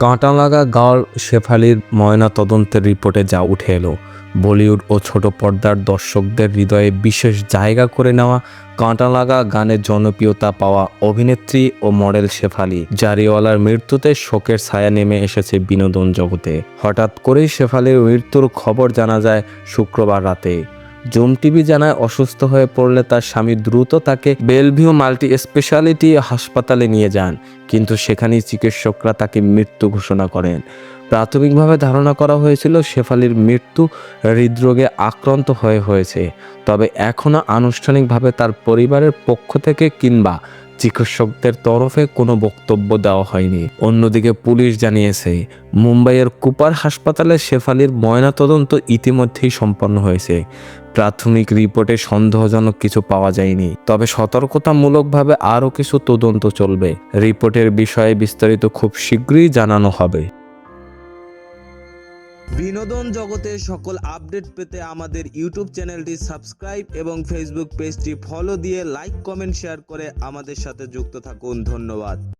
কাঁটালাগা girl শেফালির ময়না তদন্তের রিপোর্টে যা উঠে এলো, বলিউড ও ছোট পর্দার দর্শকদের হৃদয়ে বিশেষ জায়গা করে নেওয়া কাঁটালাগা গানের জনপ্রিয়তা পাওয়া অভিনেত্রী ও মডেল শেফালি জারিওয়ালার মৃত্যুতে শোকের ছায়া নেমে এসেছে বিনোদন জগতে। হঠাৎ করেই শেফালির মৃত্যুর খবর জানা যায় শুক্রবার রাতে। জুম টিভি জানায়, অসুস্থ হয়ে পড়লে তার স্বামী দ্রুত তাকে বেলভিউ মাল্টি স্পেশালিটি হাসপাতালে নিয়ে যান, কিন্তু সেখানেই চিকিৎসকরা তাকে মৃত্যু ঘোষণা করেন। প্রাথমিকভাবে ধারণা করা হয়েছিল শেফালির মৃত্যু হৃদরোগে আক্রান্ত হয়েছে, তবে এখনও আনুষ্ঠানিকভাবে তার পরিবারের পক্ষ থেকে কিংবা চিকিৎসকদের তরফে কোনো বক্তব্য দেওয়া হয়নি। অন্যদিকে পুলিশ জানিয়েছে, মুম্বাইয়ের কুপার হাসপাতালে শেফালির ময়নাতদন্ত ইতিমধ্যেই সম্পন্ন হয়েছে। প্রাথমিক রিপোর্টে সন্দেহজনক কিছু পাওয়া যায়নি, তবে সতর্কতামূলকভাবে আরও কিছু তদন্ত চলবে। রিপোর্টের বিষয়ে বিস্তারিত খুব শীঘ্রই জানানো হবে। বিনোদন জগতের সকল আপডেট পেতে আমাদের ইউটিউব চ্যানেলটি সাবস্ক্রাইব এবং ফেসবুক পেজটি ফলো দিয়ে লাইক, কমেন্ট, শেয়ার করে আমাদের সাথে যুক্ত থাকুন। ধন্যবাদ।